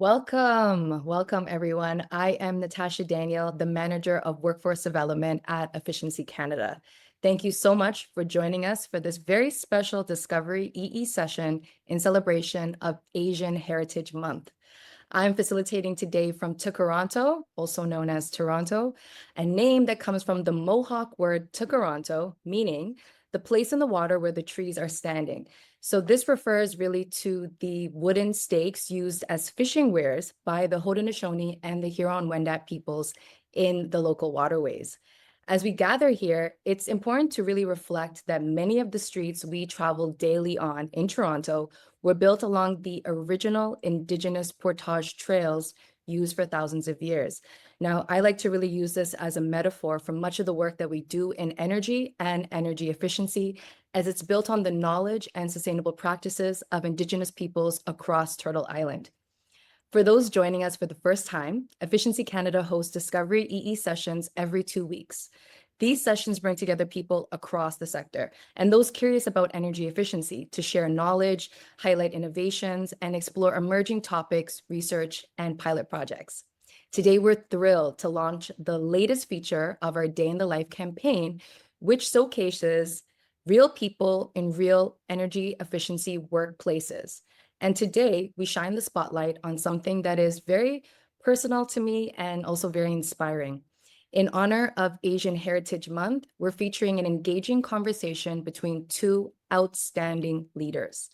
Welcome everyone. I am Natasha Daniel, the Manager of Workforce Development at Efficiency Canada. Thank you so much for joining us for this very special Discovery EE session in celebration of Asian Heritage Month. I'm facilitating today from Tukaronto, also known as Toronto, a name that comes from the Mohawk word Tukaronto, meaning the place in the water where the trees are standing. So this refers really to the wooden stakes used as fishing weirs by the Haudenosaunee and the Huron-Wendat peoples in the local waterways. As we gather here, it's important to really reflect that many of the streets we travel daily on in Toronto were built along the original Indigenous portage trails used for thousands of years. Now, I like to really use this as a metaphor for much of the work that we do in energy and energy efficiency, as it's built on the knowledge and sustainable practices of Indigenous peoples across Turtle Island. For those joining us for the first time, Efficiency Canada hosts Discovery EE sessions every 2 weeks. These sessions bring together people across the sector and those curious about energy efficiency to share knowledge, highlight innovations, and explore emerging topics, research, and pilot projects. Today, we're thrilled to launch the latest feature of our Day in the Life campaign, which showcases real people in real energy efficiency workplaces. And today, we shine the spotlight on something that is very personal to me and also very inspiring. In honor of Asian Heritage Month, we're featuring an engaging conversation between two outstanding leaders.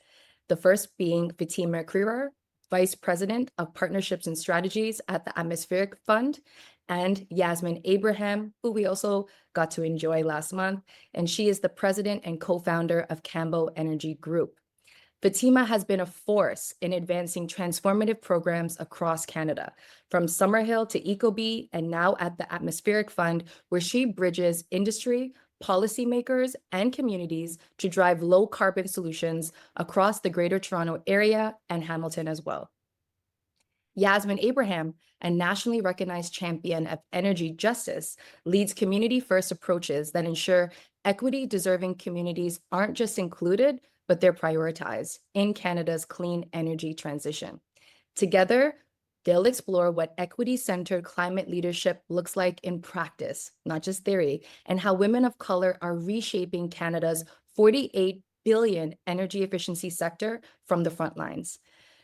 The first being Fatima Crerar, Vice President of Partnerships and Strategies at the Atmospheric Fund, and Yasmin Abraham, who we also got to enjoy last month, and she is the President and co-founder of Kambo Energy Group. Fatima has been a force in advancing transformative programs across Canada, from Summerhill to ecobee, and now at the Atmospheric Fund, where she bridges industry, policymakers, and communities to drive low carbon solutions across the Greater Toronto Area and Hamilton as well. Yasmin Abraham, a nationally recognized champion of energy justice, leads community-first approaches that ensure equity-deserving communities aren't just included, but they're prioritized in Canada's clean energy transition. Together, they'll explore what equity-centered climate leadership looks like in practice, not just theory, and how women of color are reshaping Canada's 48 billion energy efficiency sector from the front lines.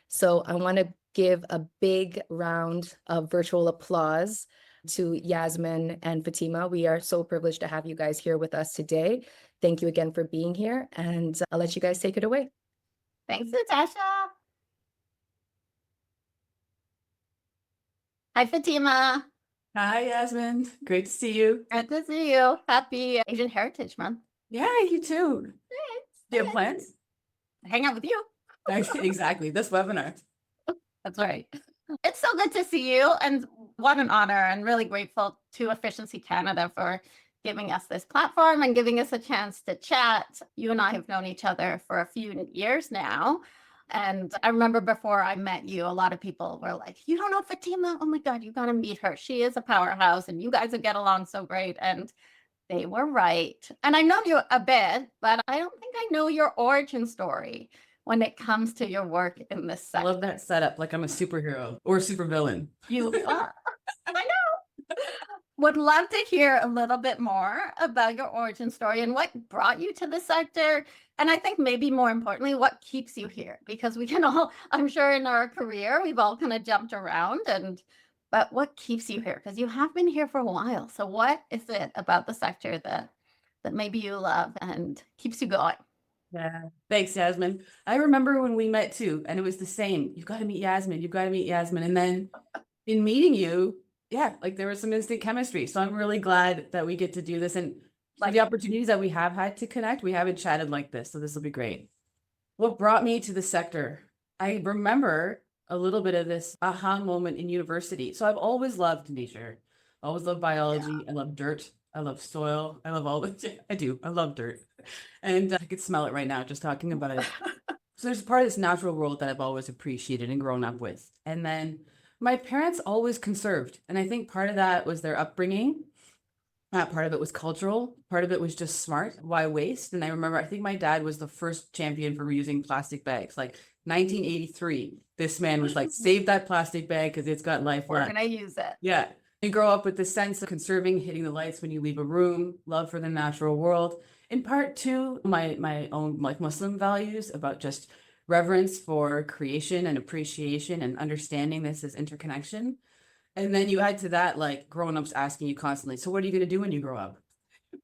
So I want to give a big round of virtual applause to Yasmin and Fatima. We are so privileged to have you guys here with us today. Thank you again for being here, and I'll let you guys take it away. Thanks, Natasha. Hi, Fatima. Hi, Yasmin. Great to see you. Good to see you. Happy Asian Heritage Month. Yeah, you too. Do you have plans? Hang out with you. Exactly, this webinar. That's right. It's so good to see you, and what an honor, and really grateful to Efficiency Canada for giving us this platform and giving us a chance to chat. You and I have known each other for a few years now. And I remember before I met you, a lot of people were like, you don't know Fatima? Oh my God, you got to meet her. She is a powerhouse and you guys would get along so great. And they were right. And I know you a bit, but I don't think I know your origin story when it comes to your work in this sector. I love that setup, like I'm a superhero or a supervillain. You are. I know. Would love to hear a little bit more about your origin story and what brought you to the sector. And I think maybe more importantly, what keeps you here? Because we can all, I'm sure in our career, we've all kind of jumped around, but what keeps you here? Because you have been here for a while. So what is it about the sector that maybe you love and keeps you going? Yeah, thanks, Yasmin. I remember when we met too, and it was the same. You've got to meet Yasmin. You've got to meet Yasmin. And then in meeting you, yeah, like there was some instant chemistry. So I'm really glad that we get to do this. And like the opportunities that we have had to connect, we haven't chatted like this. So this will be great. What brought me to the sector? I remember a little bit of this aha moment in university. So I've always loved nature, always loved biology. Yeah. I love dirt. I love soil. I love all the, I do. I love dirt. And I could smell it right now just talking about it. So there's part of this natural world that I've always appreciated and grown up with. And then my parents always conserved. And I think part of that was their upbringing. Part of it was cultural. Part of it was just smart. Why waste? And I remember, I think my dad was the first champion for reusing plastic bags. Like 1983, this man was like, save that plastic bag because it's got life We're left. gonna use it. Yeah. You grow up with the sense of conserving, hitting the lights when you leave a room, love for the natural world. In part two, my own like Muslim values about just reverence for creation and appreciation and understanding this as interconnection. And then you add to that, like grown-ups asking you constantly, so what are you going to do when you grow up?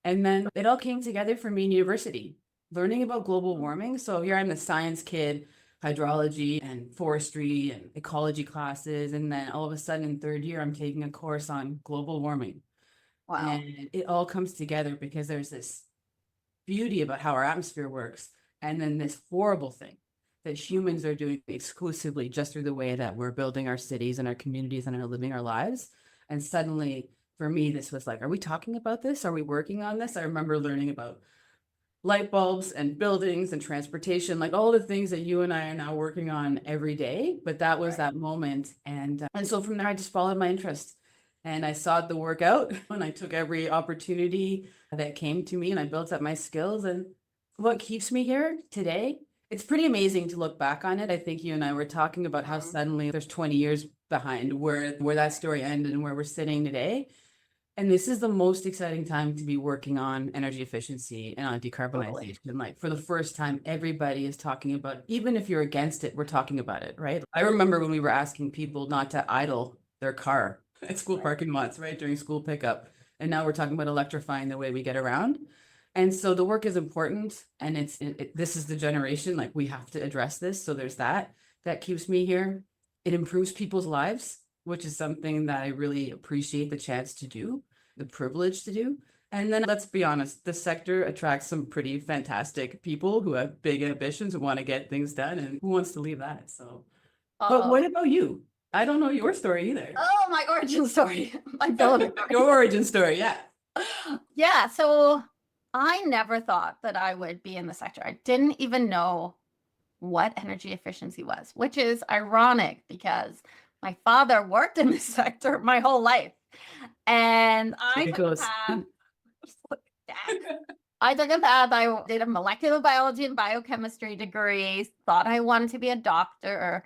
And then it all came together for me in university, learning about global warming. So here I'm the science kid, hydrology and forestry and ecology classes. And then all of a sudden in third year, I'm taking a course on global warming. Wow. And it all comes together because there's this beauty about how our atmosphere works. And then this horrible thing that humans are doing exclusively just through the way that we're building our cities and our communities and are living our lives. And suddenly, for me, this was like, are we talking about this? Are we working on this? I remember learning about light bulbs and buildings and transportation, like all the things that you and I are now working on every day. But that was that moment. And so from there, I just followed my interest. And I sought the work out and I took every opportunity that came to me and I built up my skills. And what keeps me here today, it's pretty amazing to look back on it. I think you and I were talking about how suddenly there's 20 years behind where that story ended and where we're sitting today. And this is the most exciting time to be working on energy efficiency and on decarbonization. Like for the first time, everybody is talking about, even if you're against it, we're talking about it, right? I remember when we were asking people not to idle their car at school parking lots, right, during school pickup. And now we're talking about electrifying the way we get around. And so the work is important. And this is the generation, like we have to address this. So there's that keeps me here. It improves people's lives, which is something that I really appreciate the chance to do, the privilege to do. And then let's be honest, the sector attracts some pretty fantastic people who have big ambitions and want to get things done. And who wants to leave that? So, but what about you? I don't know your story either. Oh, my origin story. My building. Your origin story, yeah. Yeah, so I never thought that I would be in the sector. I didn't even know what energy efficiency was, which is ironic because my father worked in this sector my whole life. And I took a path. I did a molecular biology and biochemistry degree, thought I wanted to be a doctor,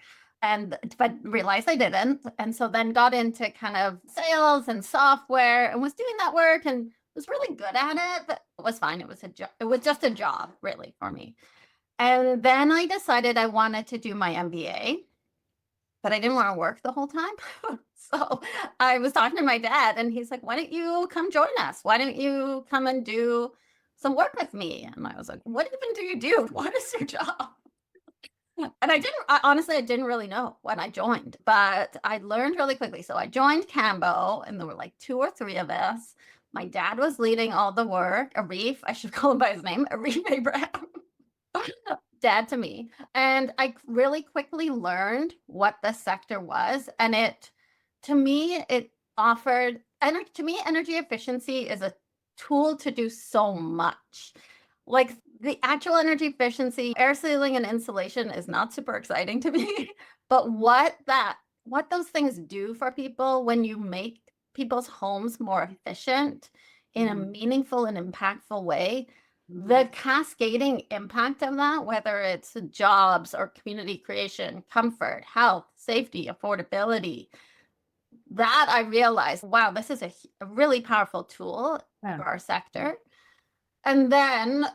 but realized I didn't. And so then got into kind of sales and software and was doing that work and was really good at it, but it was fine. It was just a job really for me. And then I decided I wanted to do my MBA, but I didn't want to work the whole time. So I was talking to my dad and he's like, why don't you come join us? Why don't you come and do some work with me? And I was like, what even do you do? What is your job? And honestly, I didn't really know when I joined, but I learned really quickly. So I joined Kambo and there were like 2 or 3 of us. My dad was leading all the work. Arif, I should call him by his name, Yasmin Abraham. Dad to me. And I really quickly learned what the sector was. And it offered, to me, energy efficiency is a tool to do so much. Like the actual energy efficiency, air sealing and insulation is not super exciting to me. But what those things do for people when you make people's homes more efficient in a meaningful and impactful way, the cascading impact of that, whether it's jobs or community creation, comfort, health, safety, affordability, that I realized, wow, this is a really powerful tool for our sector. And then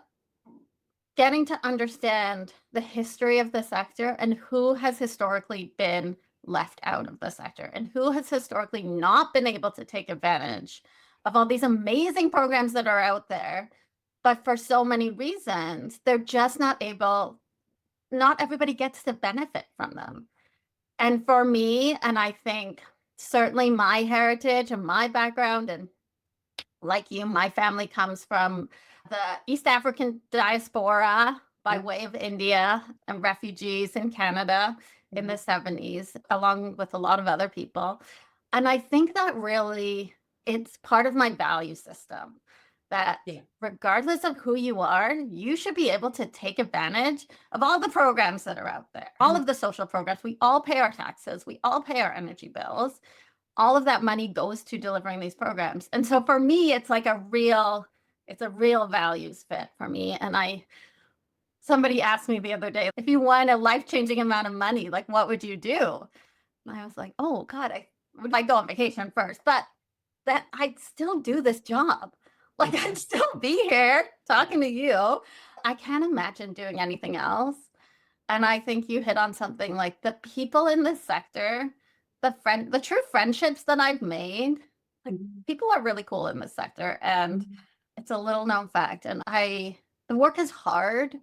getting to understand the history of the sector and who has historically been left out of the sector and who has historically not been able to take advantage of all these amazing programs that are out there. But for so many reasons, they're just not everybody gets to benefit from them. And for me, and I think certainly my heritage and my background, and like you, my family comes from the East African diaspora by way of India and refugees in Canada in the 70s, along with a lot of other people. And I think that really, it's part of my value system that regardless of who you are, you should be able to take advantage of all the programs that are out there, all of the social programs. We all pay our taxes. We all pay our energy bills. all of that money goes to delivering these programs. And so for me, it's like it's a real values fit for me. And somebody asked me the other day, if you won a life-changing amount of money, like what would you do? And I was like, oh God, I would like go on vacation first, but that I'd still do this job. Like I'd still be here talking to you. I can't imagine doing anything else. And I think you hit on something like the people in this sector, the true friendships that I've made, like people are really cool in this sector. And it's a little known fact. And the work is hard.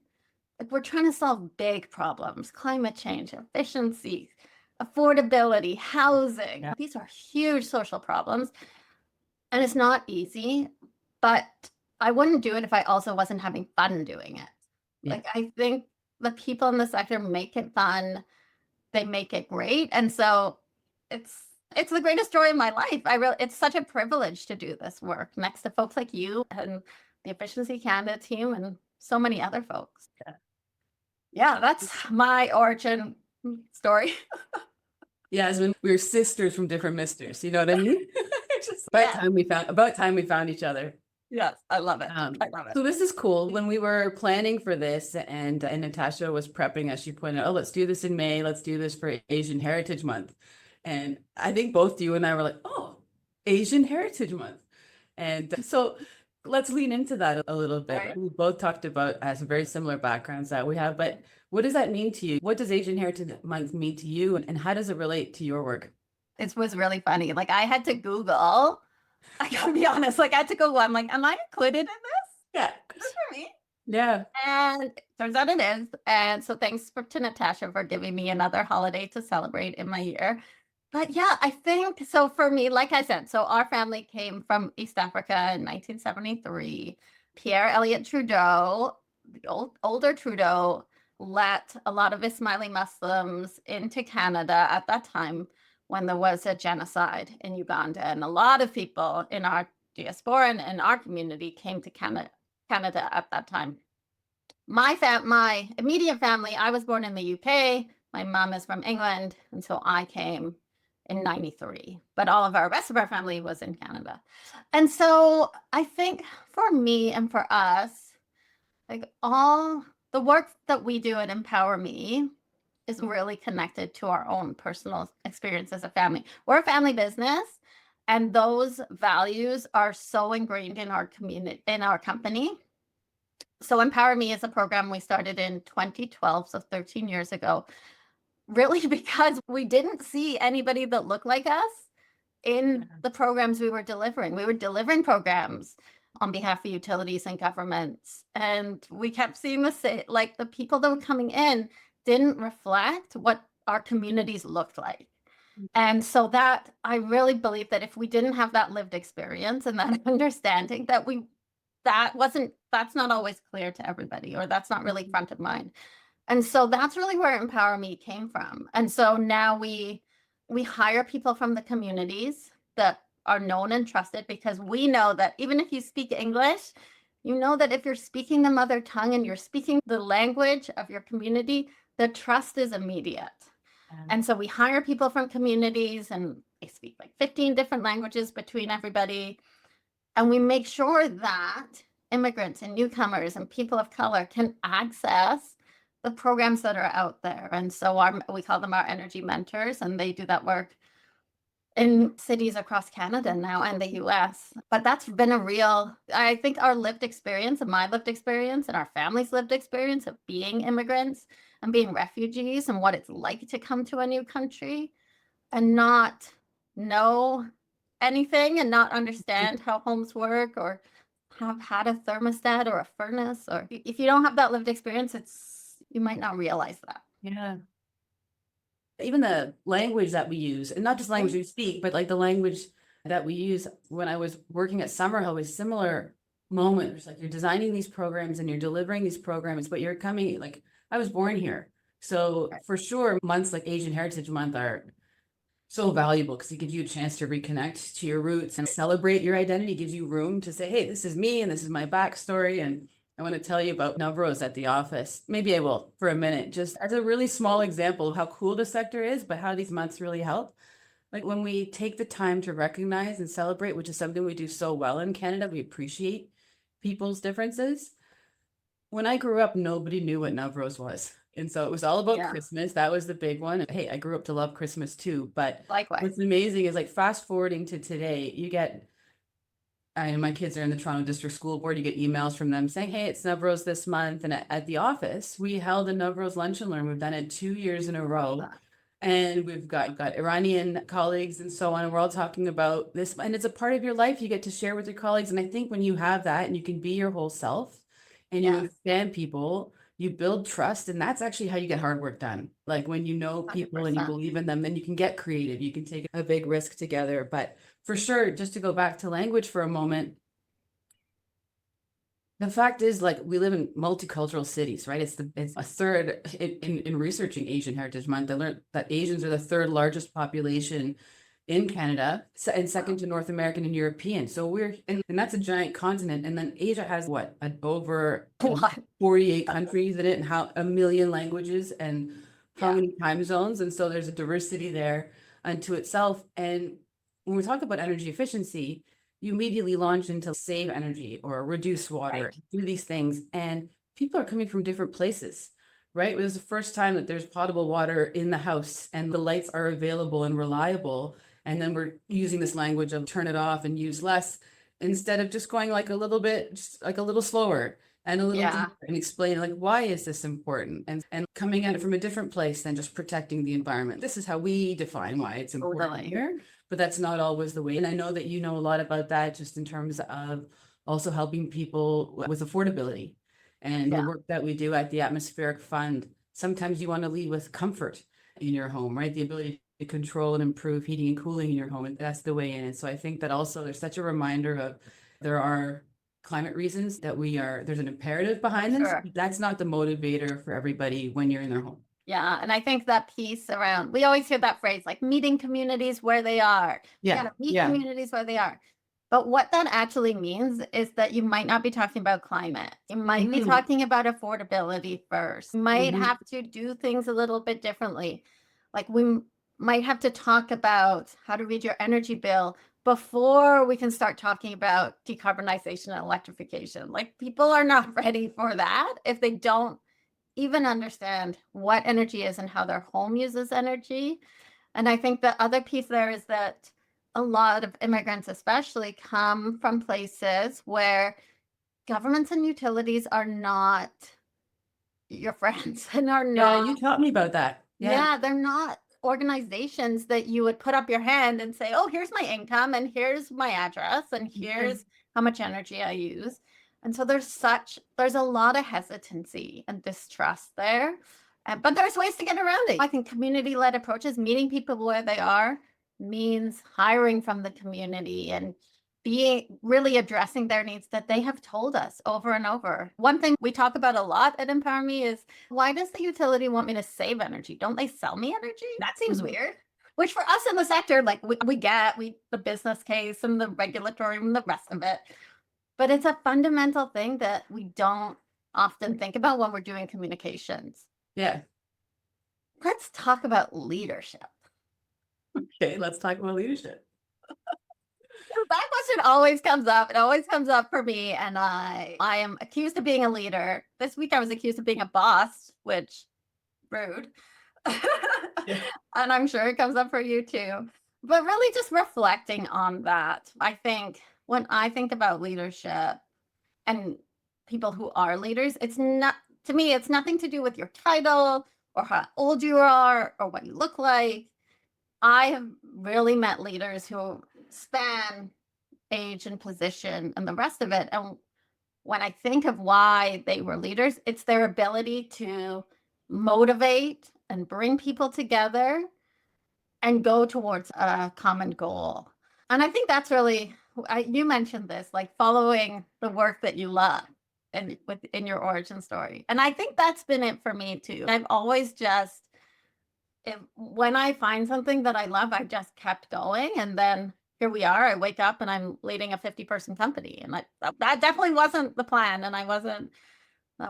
Like we're trying to solve big problems, climate change, efficiency, affordability, housing. Yeah. These are huge social problems. And it's not easy, but I wouldn't do it if I also wasn't having fun doing it. Yeah. Like I think the people in the sector make it fun. They make it great. And so it's the greatest joy of my life. It's such a privilege to do this work next to folks like you and the Efficiency Canada team and so many other folks. Yeah, that's my origin story. Yasmin, we're sisters from different misters. You know what I mean? Just about time we found each other. Yes, I love it. I love it. So this is cool. When we were planning for this and Natasha was prepping us, she pointed out, oh, let's do this in May. Let's do this for Asian Heritage Month. And I think both you and I were like, oh, Asian Heritage Month. And so let's lean into that a little bit. Right. We both talked about some very similar backgrounds that we have, but what does that mean to you? What does Asian Heritage Month mean to you? And how does it relate to your work? It was really funny. Like I had to Google. I gotta be honest. Like I had to Google. I'm like, am I included in this? Yeah. Is this for me? Yeah. And it turns out it is. And so thanks to Natasha for giving me another holiday to celebrate in my year. But yeah, I think so for me, like I said, so our family came from East Africa in 1973. Pierre Elliott Trudeau, the older Trudeau, let a lot of Ismaili Muslims into Canada at that time when there was a genocide in Uganda. And a lot of people in our diaspora and in our community came to Canada at that time. My immediate family, I was born in the UK. My mom is from England. And so I came in 93, but all of our rest of our family was in Canada. And so I think for me and for us, like all the work that we do at Empower Me is really connected to our own personal experience as a family. We're a family business, and those values are so ingrained in our community, in our company. So Empower Me is a program we started in 2012, so 13 years ago, really because we didn't see anybody that looked like us in the programs we were delivering. We were delivering programs on behalf of utilities and governments, and we kept seeing like the people that were coming in didn't reflect what our communities looked like. And so that I really believe that if we didn't have that lived experience and that understanding that's not always clear to everybody, or that's not really front of mind. And so that's really where Empower Me came from. And so now we hire people from the communities that are known and trusted, because we know that even if you speak English, you know that if you're speaking the mother tongue and you're speaking the language of your community, the trust is immediate. And so we hire people from communities, and they speak like 15 different languages between everybody. And we make sure that immigrants and newcomers and people of color can access the programs that are out there. And so we call them our energy mentors, and they do that work in cities across Canada now and the US. But that's been I think our lived experience and my lived experience and our family's lived experience of being immigrants and being refugees and what it's like to come to a new country and not know anything and not understand how homes work or have had a thermostat or a furnace, or if you don't have that lived experience, you might not realize that. Yeah. Even the language that we use, and not just language we speak, but like the language that we use. When I was working at Summerhill, was similar moment. It's like you're designing these programs and you're delivering these programs, but you're coming, like I was born here. So for sure, months like Asian Heritage Month are so valuable because it gives you a chance to reconnect to your roots and celebrate your identity, gives you room to say, hey, this is me and this is my backstory. And I want to tell you about Navroz at the office. Maybe I will for a minute, just as a really small example of how cool the sector is, but how these months really help. Like when we take the time to recognize and celebrate, which is something we do so well in Canada, we appreciate people's differences. When I grew up, nobody knew what Navroz was. And so it was all about Yeah. Christmas. That was the big one. Hey, I grew up to love Christmas too. But Likewise. what's amazing is like fast forwarding to today, you get, my kids are in the Toronto District School Board. You get emails from them saying, hey, it's Navroz this month. And at the office, we held a Navroz lunch and learn. We've done it 2 years in a row. And we've got Iranian colleagues and so on. And we're all talking about this. And it's a part of your life you get to share with your colleagues. And I think when you have that and you can be your whole self and you Yes. understand people, you build trust. And that's actually how you get hard work done. Like when you know people and you 100%. believe in them, then you can get creative. You can take a big risk together. But for sure, just to go back to language for a moment, the fact is, like, we live in multicultural cities, right? It's a third in researching Asian Heritage Month. I learned that Asians are the third largest population in Canada and second to North American and European. So and that's a giant continent. And then Asia has what, over What? 48 countries in it and how 1 million languages and how Yeah. many time zones. And so there's a diversity there unto itself. And when we talk about energy efficiency, you immediately launch into save energy or reduce water, Right. do these things. And people are coming from different places, right? It was the first time that there's potable water in the house and the lights are available and reliable. And then we're using this language of turn it off and use less instead of just going like a little bit, just like a little slower and a little Yeah. deeper and explaining like, why is this important? And coming at it from a different place than just protecting the environment. This is how we define why it's important Totally. here. But that's not always the way. And I know that you know a lot about that just in terms of also helping people with affordability and Yeah. the work that we do at the Atmospheric Fund. Sometimes you want to lead with comfort in your home, right? The ability to control and improve heating and cooling in your home. And that's the way in. And so I think that also there's such a reminder of there are climate reasons that there's an imperative behind this. Sure. That's not the motivator for everybody when you're in their home. Yeah. And I think that piece around, we always hear that phrase, like meeting communities where they are. You Yeah. gotta meet Yeah. communities where they are. But what that actually means is that you might not be talking about climate. You might be Mhm. talking about affordability first. You might Mhm. have to do things a little bit differently. Like we might have to talk about how to read your energy bill before we can start talking about decarbonization and electrification. Like people are not ready for that if they don't even understand what energy is and how their home uses energy. And I think the other piece there is that a lot of immigrants, especially, come from places where governments and utilities are not your friends and are Yeah, not, you taught me about that. yeah, they're not organizations that you would put up your hand and say, oh, here's my income and here's my address and here's how much energy I use. And so there's a lot of hesitancy and distrust there. But there's ways to get around it. I think community-led approaches, meeting people where they are, means hiring from the community and being really addressing their needs that they have told us over and over. One thing we talk about a lot at Empower Me is, why does the utility want me to save energy? Don't they sell me energy? That seems weird. Which for us in the sector, like we get the business case and the regulatory and the rest of it. But it's a fundamental thing that we don't often think about when we're doing communications. Yeah. Let's talk about leadership. Okay, let's talk about leadership. That question always comes up. It always comes up for me. And I am accused of being a leader. This week I was accused of being a boss, which rude. Yeah. And I'm sure it comes up for you too. But really just reflecting on that. I think when I think about leadership and people who are leaders, it's not, to me, it's nothing to do with your title or how old you are or what you look like. I have really met leaders who span age and position and the rest of it. And when I think of why they were leaders, it's their ability to motivate and bring people together and go towards a common goal. And I think that's really, you mentioned this, like following the work that you love and within your origin story. And I think that's been it for me too. I've always just, when I find something that I love, I just kept going. And then here we are. I wake up and I'm leading a 50-person company. And that definitely wasn't the plan. And that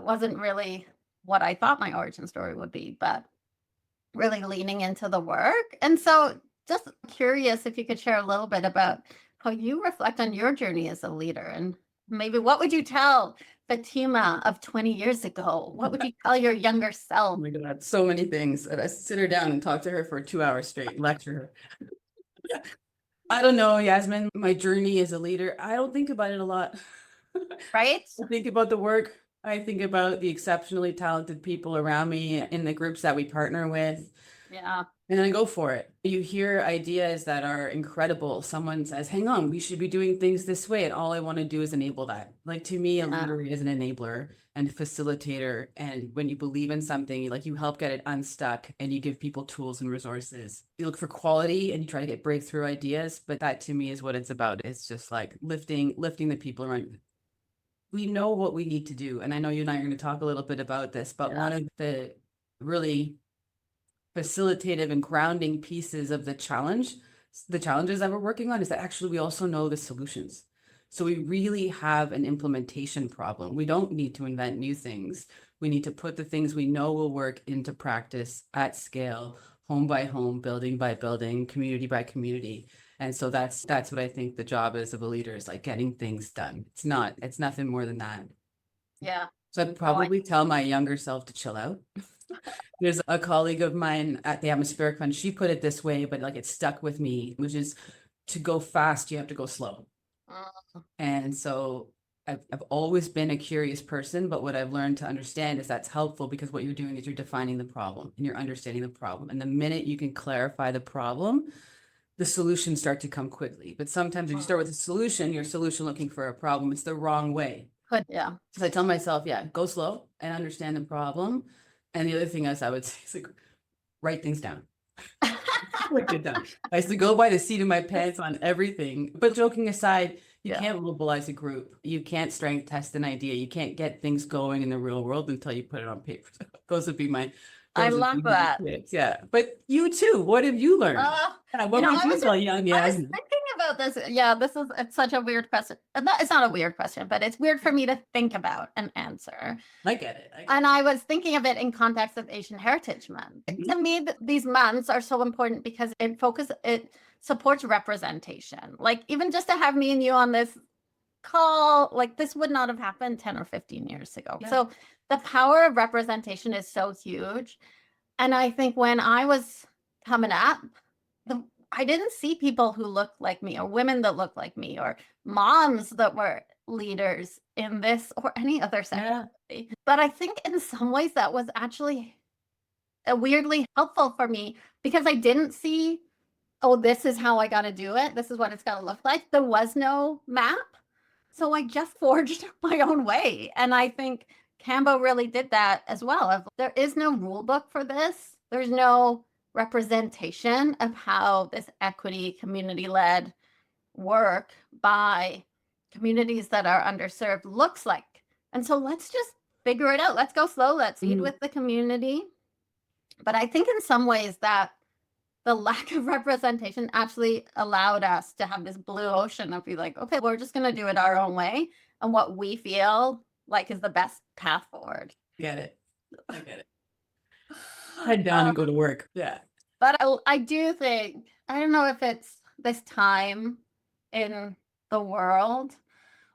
wasn't really what I thought my origin story would be, but really leaning into the work. And so just curious if you could share a little bit about how you reflect on your journey as a leader, and maybe what would you tell Fatima of 20 years ago? What would you tell your younger Oh self? my God, so many things. And I sit her down and talk to her for 2 hours straight, lecture her. I don't know, Yasmin, my journey as a leader, I don't think about it a lot. Right? I think about the work. I think about the exceptionally talented people around me in the groups that we partner with. Yeah. And then go for it. You hear ideas that are incredible. Someone says, hang on, we should be doing things this way. And all I want to do is enable that. Like to me, a Yeah. leader is an enabler and facilitator. And when you believe in something, like you help get it unstuck and you give people tools and resources. You look for quality and you try to get breakthrough ideas. But that to me is what it's about. It's just like lifting the people around. We know what we need to do. And I know you and I are going to talk a little bit about this, but Yeah. one of the really facilitative and grounding pieces of the challenges that we're working on is that actually we also know the solutions. So we really have an implementation problem. We don't need to invent new things. We need to put the things we know will work into practice at scale, home by home, building by building, community by community. And so that's what I think the job is of a leader, is like getting things done. It's nothing more than that. Yeah. So I'd probably tell my younger self to chill out. There's a colleague of mine at the Atmospheric Fund. She put it this way, but like it stuck with me, which is to go fast, you have to go slow. And so I've always been a curious person, but what I've learned to understand is that's helpful because what you're doing is you're defining the problem and you're understanding the problem. And the minute you can clarify the problem, the solutions start to come quickly. But sometimes when you start with a solution, you're solution looking for a problem. It's the wrong way. Yeah. So I tell myself, yeah, go slow and understand the problem. And the other thing is I would say is like, write things down. Write it down. I used to go by the seat of my pants on everything. But joking aside, you Yeah. can't mobilize a group. You can't strength test an idea. You can't get things going in the real world until you put it on paper. Those would be my. I those would love be my that. tips. Yeah. But you too. What have you learned? Yeah, what would you tell young I was Yasmin? thinking about this. Yeah, it's such a weird question. It's not a weird question, but it's weird for me to think about and answer. I get it. And I was thinking of it in context of Asian Heritage Month. Mhm. To me, these months are so important because it supports representation. Like even just to have me and you on this call, like this would not have happened 10 or 15 years ago. Yeah. So the power of representation is so huge. And I think when I was coming up, I didn't see people who looked like me or women that looked like me or moms that were leaders in this or any other sector. Yeah. But I think in some ways that was actually weirdly helpful for me because I didn't see, oh, this is how I got to do it. This is what it's got to look like. There was no map. So I just forged my own way. And I think Kambo really did that as well. There is no rule book for this. There's no representation of how this equity community-led work by communities that are underserved looks like. And so let's just figure it out. Let's go slow. Let's lead with the community. But I think in some ways that the lack of representation actually allowed us to have this blue ocean of be like, okay, we're just going to do it our own way and what we feel like is the best path forward. Get it. I get it. Head down and go to work. Yeah. But I do think, I don't know if it's this time in the world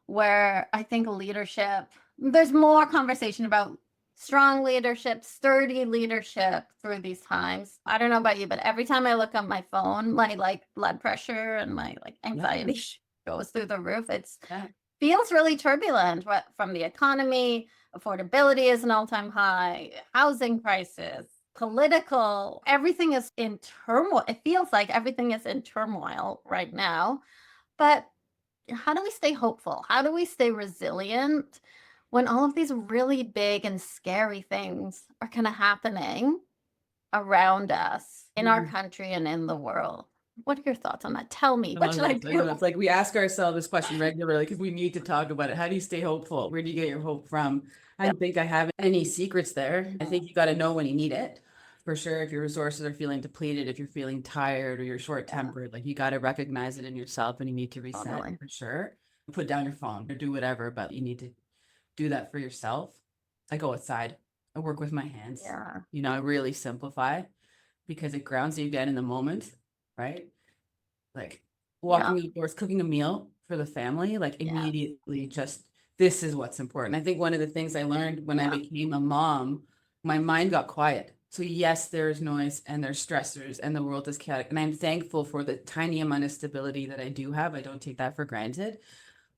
where I think leadership, there's more conversation about strong leadership, sturdy leadership through these times. I don't know about you, but every time I look at my phone, my like blood pressure and my like anxiety goes through the roof. It's feels really turbulent from the economy. Affordability is an all-time high, housing prices, political, everything is in turmoil. It feels like everything is in turmoil right now. But how do we stay hopeful? How do we stay resilient when all of these really big and scary things are kind of happening around us in our country and in the world? What are your thoughts on that? Tell me, what should I do? It's like we ask ourselves this question regularly because we need to talk about it. How do you stay hopeful? Where do you get your hope from? I don't think I have any secrets there. I think you got to know when you need it. For sure, if your resources are feeling depleted, if you're feeling tired or you're short-tempered, like you got to recognize it in yourself and you need to reset for sure. Put down your phone or do whatever, but you need to do that for yourself. I go outside. I work with my hands. Yeah. You know, I really simplify because it grounds you again in the moment. right? Like walking outdoors, cooking a meal for the family, like Yeah. immediately just this is what's important. I think one of the things I learned when I became a mom, my mind got quiet. So yes, there's noise and there's stressors and the world is chaotic. And I'm thankful for the tiny amount of stability that I do have. I don't take that for granted.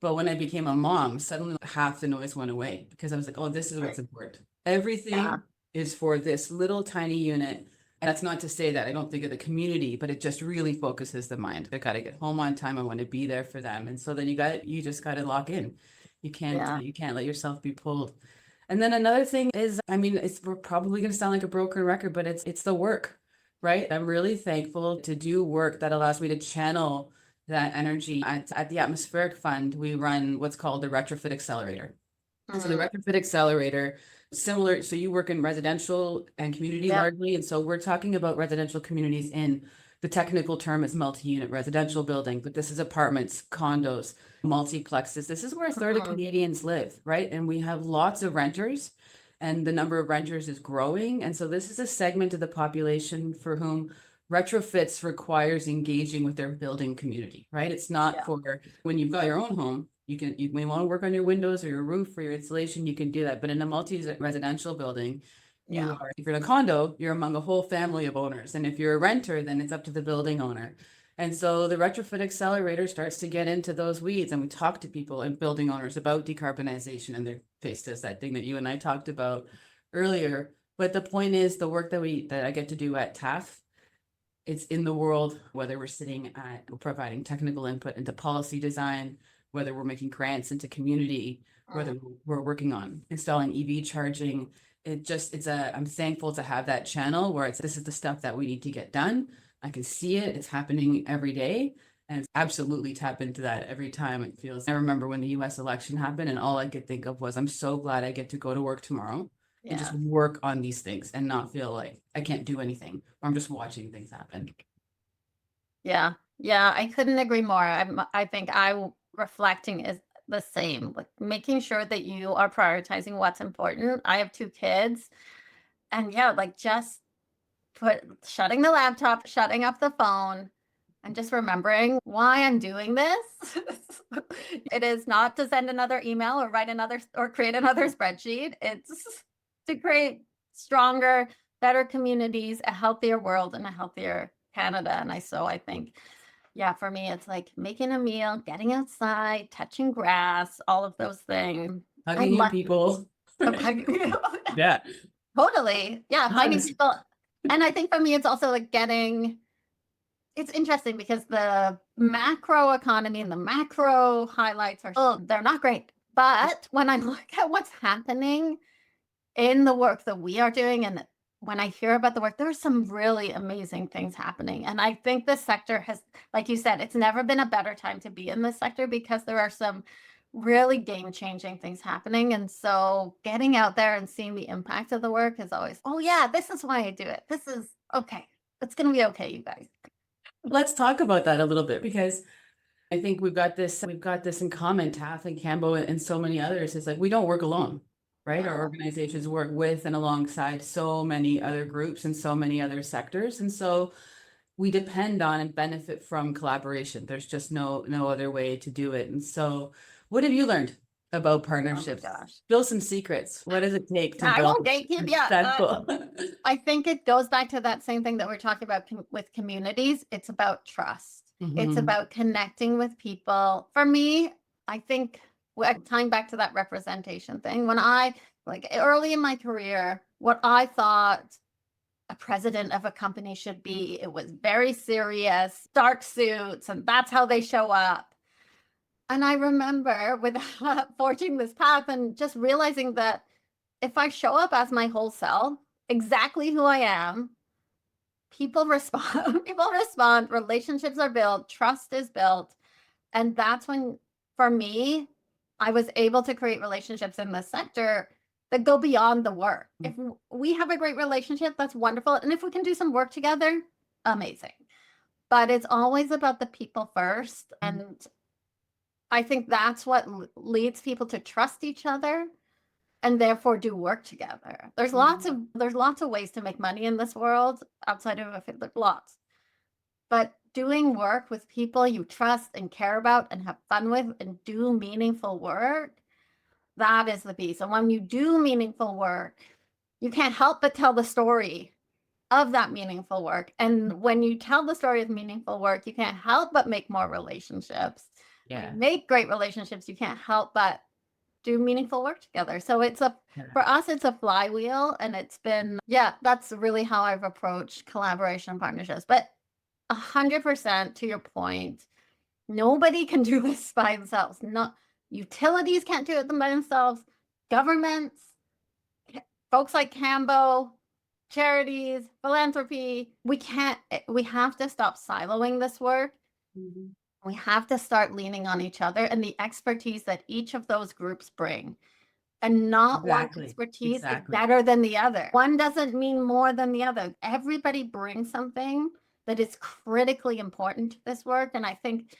But when I became a mom, suddenly half the noise went away because I was like, oh, this is what's important. Everything Yeah. is for this little tiny unit. And that's not to say that I don't think of the community, but it just really focuses the mind. I got to get home on time. I want to be there for them. And so then you just got to lock in. You can't let yourself be pulled. And then another thing is, I mean, we're probably going to sound like a broken record, but it's the work, right? I'm really thankful to do work that allows me to channel that energy. At the Atmospheric Fund, we run what's called the Retrofit Accelerator. So the Retrofit Accelerator, similar, so you work in residential and community Yep. largely. And so we're talking about residential communities in the technical term is multi-unit residential building, but this is apartments, condos, multiplexes. This is where a third of Canadians live, right? And we have lots of renters and the number of renters is growing. And so this is a segment of the population for whom retrofits requires engaging with their building community, right? It's not for when you've got your own home, you may want to work on your windows or your roof or your insulation, you can do that. But in a multi-residential building, if you're in a condo, you're among a whole family of owners. And if you're a renter, then it's up to the building owner. And so the Retrofit Accelerator starts to get into those weeds, and we talk to people and building owners about decarbonization, and they're faced as that thing that you and I talked about earlier. But the point is the work that I get to do at TAF, it's in the world, whether we're sitting at providing technical input into policy design, whether we're making grants into community, whether we're working on installing EV charging. I'm thankful to have that channel where this is the stuff that we need to get done. I can see it, it's happening every day. And it's absolutely tap into that every time it feels. I remember when the US election happened and all I could think of was, I'm so glad I get to go to work tomorrow and just work on these things and not feel like I can't do anything or I'm just watching things happen. Yeah. I couldn't agree more. I think reflecting is the same, like making sure that you are prioritizing what's important. I have 2 kids and like just shutting the laptop, shutting up the phone, and just remembering why I'm doing this. It is not to send another email or create another spreadsheet. It's to create stronger, better communities, a healthier world, and a healthier Canada. And I think, for me, it's like making a meal, getting outside, touching grass, all of those things. Hugging you people. Yeah. Totally. Yeah. Finding people. And I think for me, it's also like it's interesting because the macro economy and the macro highlights they're not great. But when I look at what's happening in the work that we are doing, and when I hear about the work, there are some really amazing things happening. And I think this sector has, like you said, it's never been a better time to be in this sector because there are some really game-changing things happening. And so getting out there and seeing the impact of the work is always, oh yeah, this is why I do it. This is okay. It's going to be okay, you guys. Let's talk about that a little bit because I think we've got this in common, TAF and Kambo and so many others. It's like we don't work alone, right? Our organizations work with and alongside so many other groups and so many other sectors. And so we depend on and benefit from collaboration. There's just no other way to do it. And so what have you learned about partnerships? Oh my gosh. Spill some secrets. What does it take to I build? won't gatekeep yet. That's cool. I think it goes back to that same thing that we're talking about with communities. It's about trust. It's about connecting with people. For me, I think tying back to that representation thing, when early in my career, what I thought a president of a company should be, it was very serious, dark suits, and that's how they show up. And I remember with forging this path and just realizing that if I show up as my whole self, exactly who I am, people respond, relationships are built, trust is built. And that's when, for me, I was able to create relationships in this sector that go beyond the work. If we have a great relationship, that's wonderful. And if we can do some work together, amazing. But it's always about the people first. And I think that's what leads people to trust each other and therefore do work together. There's lots of ways to make money in this world outside of lots. But doing work with people you trust and care about and have fun with and do meaningful work, that is the piece. And when you do meaningful work, you can't help but tell the story of that meaningful work. And when you tell the story of meaningful work, you can't help but make more relationships. When you make great relationships, you can't help but do meaningful work together. So it's for us, it's a flywheel, and it's been, that's really how I've approached collaboration and partnerships. But 100% to your point, nobody can do this by themselves. Not utilities can't do it by themselves. Governments, folks like Kambo, charities, philanthropy, we have to stop siloing this work. We have to start leaning on each other and the expertise that each of those groups bring. And not one expertise is better than the other. One doesn't mean more than the other. Everybody brings something that is critically important to this work. And I think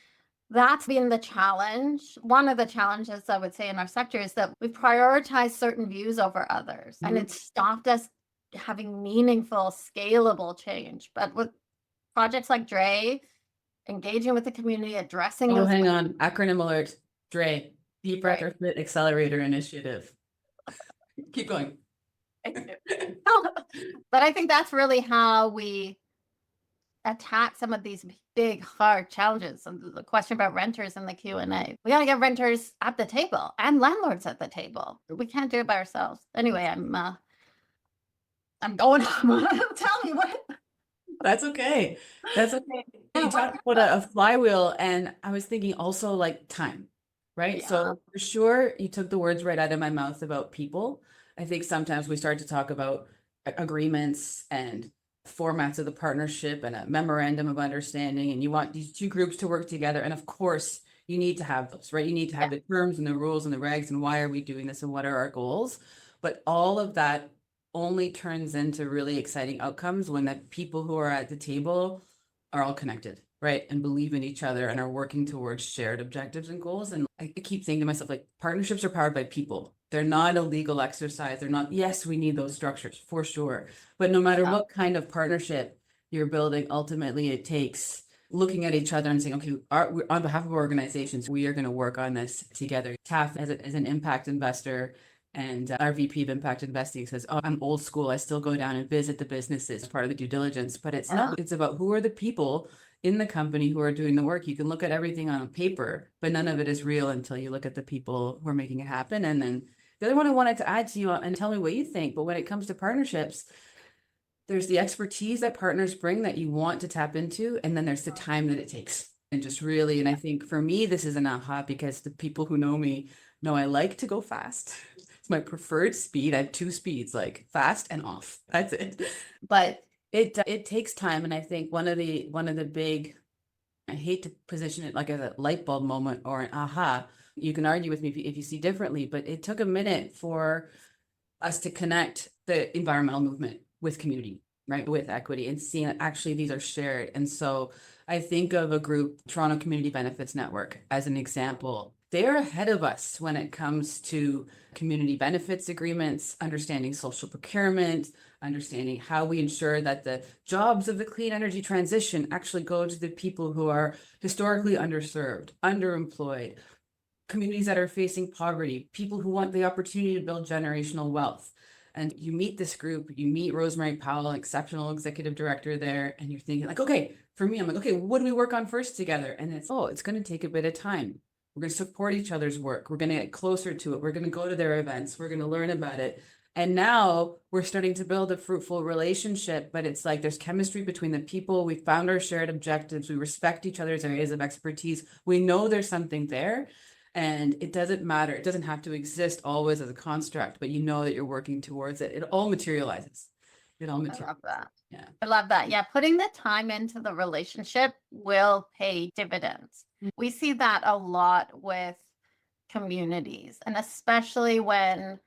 that's been the challenge. One of the challenges I would say in our sector is that we prioritize certain views over others. And it's stopped us having meaningful, scalable change. But with projects like DRE, engaging with the community, addressing Oh, those. hang on. Acronym alert. DRE, Deep Retrofit Accelerator Initiative. Keep going. But I think that's really how we attack some of these big, hard challenges. And the question about renters in the Q&A. We got to get renters at the table and landlords at the table. We can't do it by ourselves. Anyway, I'm going. Tell me what. That's okay. That's okay. You talked about a flywheel, and I was thinking also like time, right? So for sure, you took the words right out of my mouth about people. I think sometimes we start to talk about agreements and formats of the partnership and a memorandum of understanding, and you want these two groups to work together. And of course, you need to have those, right? You need to have the terms and the rules and the regs and why are we doing this and what are our goals? But all of that only turns into really exciting outcomes when the people who are at the table are all connected, right? And believe in each other and are working towards shared objectives and goals. And I keep saying to myself, like, partnerships are powered by people. They're not a legal exercise. They're not, yes, we need those structures for sure. But no matter what kind of partnership you're building, ultimately it takes looking at each other and saying, okay, on behalf of organizations, we are going to work on this together. TAF as an impact investor, and our VP of Impact Investing says, oh, I'm old school. I still go down and visit the businesses as part of the due diligence. But it's not. It's about who are the people in the company who are doing the work. You can look at everything on paper, but none of it is real until you look at the people who are making it happen. And then the other one I wanted to add to you and tell me what you think. But when it comes to partnerships, there's the expertise that partners bring that you want to tap into. And then there's the time that it takes. And just really, and I think for me, this is an aha because the people who know me know I like to go fast. It's my preferred speed. I have two speeds, like fast and off. That's it. But it takes time. And I think one of the big, I hate to position it like as a light bulb moment or an aha. You can argue with me if you see differently, but it took a minute for us to connect the environmental movement with community, right? With equity and seeing that actually these are shared. And so I think of a group, Toronto Community Benefits Network, as an example. They're ahead of us when it comes to community benefits agreements, understanding social procurement, understanding how we ensure that the jobs of the clean energy transition actually go to the people who are historically underserved, underemployed, communities that are facing poverty, people who want the opportunity to build generational wealth. And you meet this group, you meet Rosemary Powell, exceptional executive director there, and you're thinking like, okay, for me, I'm like, okay, what do we work on first together? And it's going to take a bit of time. We're going to support each other's work. We're going to get closer to it. We're going to go to their events. We're going to learn about it. And now we're starting to build a fruitful relationship, but it's like there's chemistry between the people. We found our shared objectives. We respect each other's areas of expertise. We know there's something there. And it doesn't matter. It doesn't have to exist always as a construct, but you know that you're working towards it. It all materializes. It all materializes. I love that. Yeah. I love that. Yeah. Putting the time into the relationship will pay dividends. We see that a lot with communities, and especially when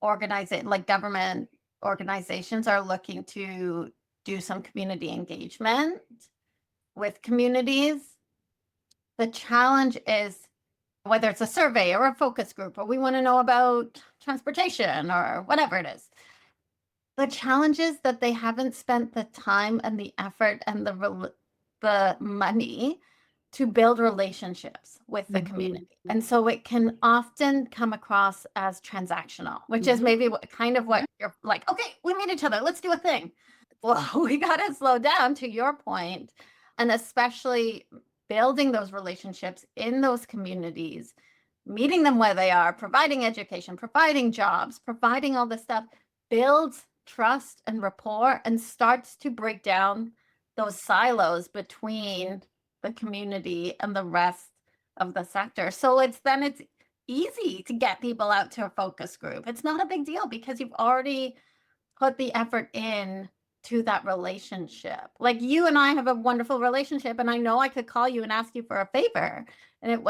government organizations are looking to do some community engagement with communities. The challenge is whether it's a survey or a focus group, or we want to know about transportation or whatever it is. The challenge is that they haven't spent the time and the effort and the the money to build relationships with the Mhm. community. And so it can often come across as transactional, which is Mhm. maybe kind of what you're like, okay, we meet each other, let's do a thing. Well, we got to slow down, to your point, and especially building those relationships in those communities, meeting them where they are, providing education, providing jobs, providing all this stuff, builds trust and rapport and starts to break down those silos between the community and the rest of the sector. So it's easy to get people out to a focus group. It's not a big deal because you've already put the effort in to that relationship. Like you and I have a wonderful relationship, and I know I could call you and ask you for a favor. And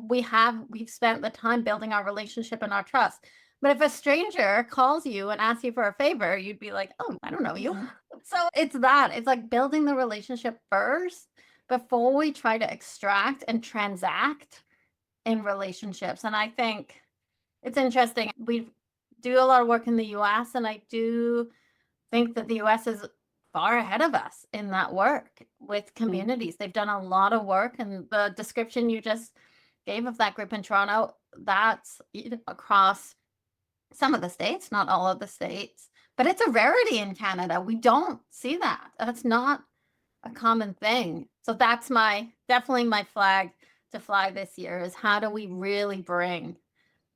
we've spent the time building our relationship and our trust. But if a stranger calls you and asks you for a favor, you'd be like, oh, I don't know you. So it's like building the relationship first before we try to extract and transact in relationships. And I think it's interesting. We do a lot of work in the US, and I do think that the US is far ahead of us in that work with communities. They've done a lot of work, and the description you just gave of that group in Toronto, that's across some of the states, not all of the states, but it's a rarity in Canada. We don't see that. That's not a common thing. So that's definitely my flag to fly this year, is how do we really bring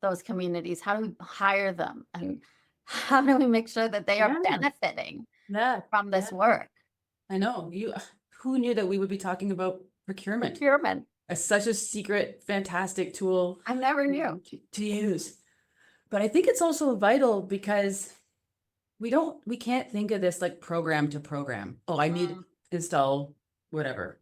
those communities? How do we hire them? And how do we make sure that they are Yeah. benefiting Yeah. from this work? I know. Who knew that we would be talking about procurement? Procurement. As such a secret, fantastic tool I never knew. to use. But I think it's also vital because we can't think of this like program to program. Oh, I need to install whatever.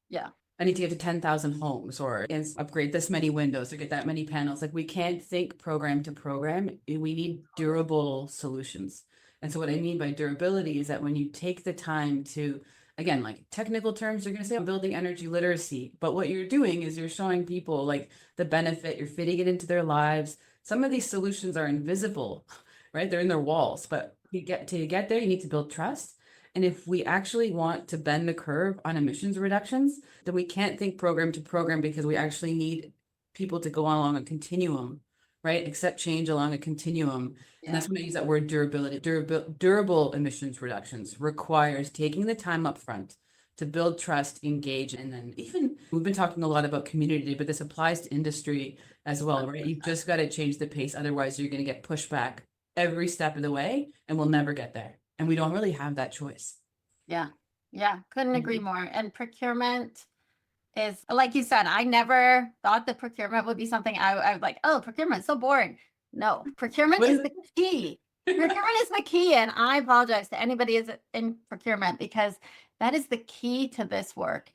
Yeah. I need to get to 10,000 homes or upgrade this many windows or get that many panels. Like we can't think program to program. We need durable solutions. And so what I mean by durability is that when you take the time to, again, like technical terms, you're going to say I'm building energy literacy, but what you're doing is you're showing people like the benefit, you're fitting it into their lives. Some of these solutions are invisible, right? They're in their walls, but to get there, you need to build trust. And if we actually want to bend the curve on emissions reductions, then we can't think program to program because we actually need people to go along a continuum, right? Accept change along a continuum. And that's when I use that word durability. Durable emissions reductions requires taking the time up front to build trust, engage, and then even we've been talking a lot about community, but this applies to industry as well, right? You've just got to change the pace. Otherwise, you're going to get pushback every step of the way and we'll never get there. And we don't really have that choice. Yeah. Yeah. Couldn't agree more. And procurement is, like you said, I never thought that procurement would be something I was like, oh, procurement, so boring. No, procurement What is is the key. Procurement is the key. And I apologize to anybody who's in procurement because that is the key to this work.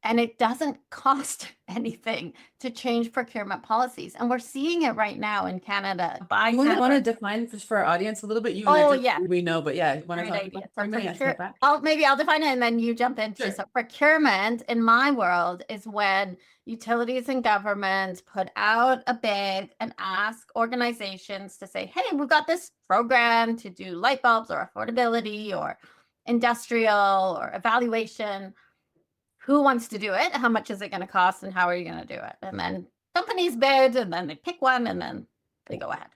And it doesn't cost anything to change procurement policies. And we're seeing it right now in Canada. I want to define for our audience a little bit. You and Oh, I just, yeah. we know, but yeah, want to Great talk idea. about So procurement? Yeah, step back. maybe I'll define it and then you jump into Sure. it. So procurement in my world is when utilities and governments put out a bid and ask organizations to say, hey, we've got this program to do light bulbs or affordability or industrial or evaluation. Who wants to do it? How much is it going to cost? And how are you going to do it? And then companies bid and then they pick one and then they go ahead.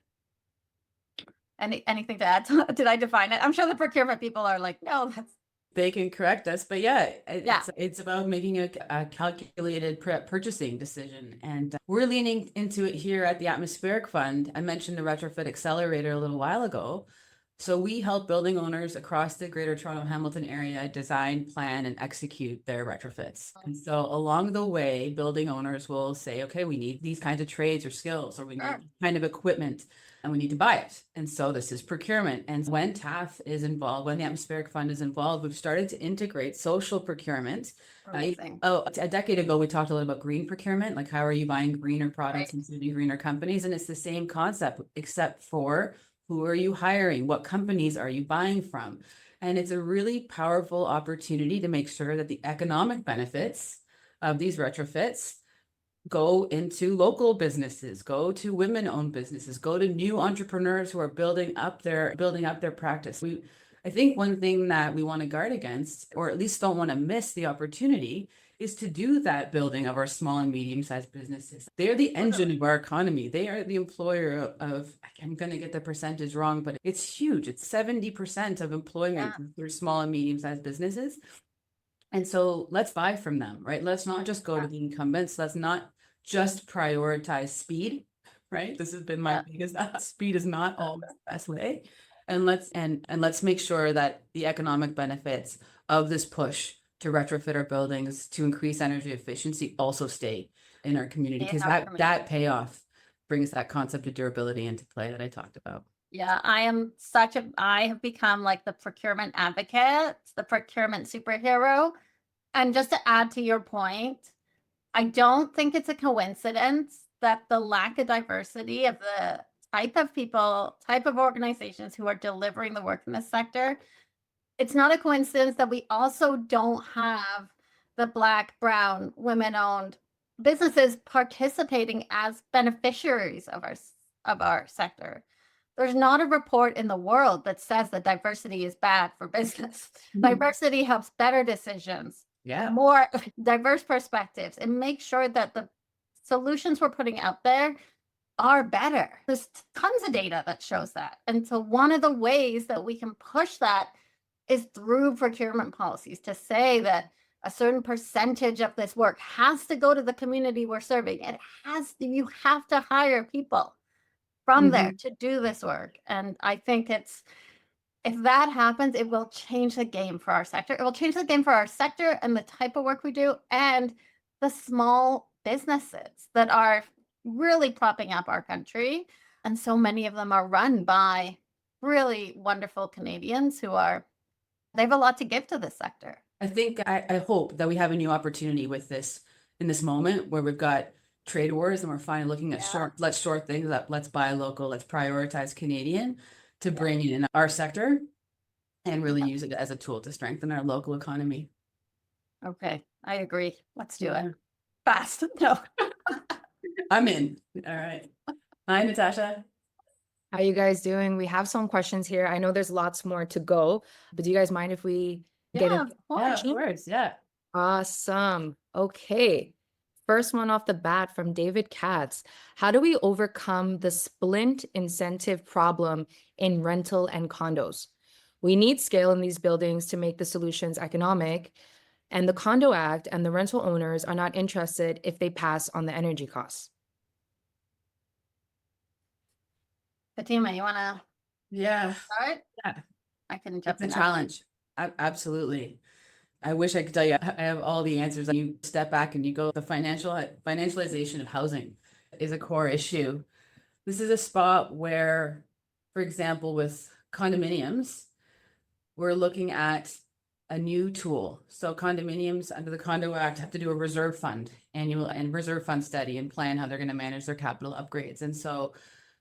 Anything to add? Did I define it? I'm sure the procurement people are like, no, that's. They can correct us, but yeah, it's about making a calculated purchasing decision. And we're leaning into it here at the Atmospheric Fund. I mentioned the Retrofit Accelerator a little while ago. So we help building owners across the Greater Toronto Hamilton area design, plan, and execute their retrofits. And so along the way, building owners will say, okay, we need these kinds of trades or skills, or we need kind of equipment, and we need to buy it. And so this is procurement. And when TAF is involved, when the Atmospheric Fund is involved, we've started to integrate social procurement. A decade ago, we talked a little about green procurement, like how are you buying greener products and suiting greener companies? And it's the same concept, except for who are you hiring? What companies are you buying from? And it's a really powerful opportunity to make sure that the economic benefits of these retrofits go into local businesses, go to women-owned businesses, go to new entrepreneurs who are building up their practice. I think one thing that we want to guard against, or at least don't want to miss the opportunity, is to do that building of our small and medium-sized businesses. They're the engine of our economy. They are the employer of, I'm going to get the percentage wrong, but it's huge. It's 70% of employment through small and medium-sized businesses. And so let's buy from them, right? Let's not just go to the incumbents. Let's not just prioritize speed, right? This has been my biggest, speed is not all the best way. And let's make sure that the economic benefits of this push to retrofit our buildings to increase energy efficiency also stay in our community, because that payoff brings that concept of durability into play that I talked about. Yeah, I have become like the procurement advocate, the procurement superhero. And just to add to your point, I don't think it's a coincidence that the lack of diversity of the type of people, type of organizations who are delivering the work in this sector, it's not a coincidence that we also don't have the Black, brown, women-owned businesses participating as beneficiaries of our sector. There's not a report in the world that says that diversity is bad for business. Diversity helps better decisions, more diverse perspectives, and make sure that the solutions we're putting out there are better. There's tons of data that shows that. And so one of the ways that we can push that is through procurement policies, to say that a certain percentage of this work has to go to the community we're serving. You have to hire people from there to do this work. And I think if that happens, it will change the game for our sector. It will change the game for our sector and the type of work we do, and the small businesses that are really propping up our country. And so many of them are run by really wonderful Canadians they have a lot to give to this sector. I think, I hope that we have a new opportunity with this in this moment where we've got trade wars and we're finally looking at let's short things up, let's buy local, let's prioritize Canadian to bring in our sector and really use it as a tool to strengthen our local economy. Okay, I agree. Let's do it fast. No. I'm in. All right. Hi, Natasha. How you guys doing? We have some questions here. I know there's lots more to go, but do you guys mind if we get into of course. Yeah. Awesome. Okay. First one off the bat from David Katz. How do we overcome the splint incentive problem in rental and condos? We need scale in these buildings to make the solutions economic, and the Condo Act and the rental owners are not interested if they pass on the energy costs. Fatima, you want to start? Yeah. I can jump in. It's a challenge. Absolutely. I wish I could tell you I have all the answers. You step back and you go, the financialization of housing is a core issue. This is a spot where, for example, with condominiums, we're looking at a new tool. So condominiums under the Condo Act have to do a reserve fund reserve fund study and plan how they're going to manage their capital upgrades. And so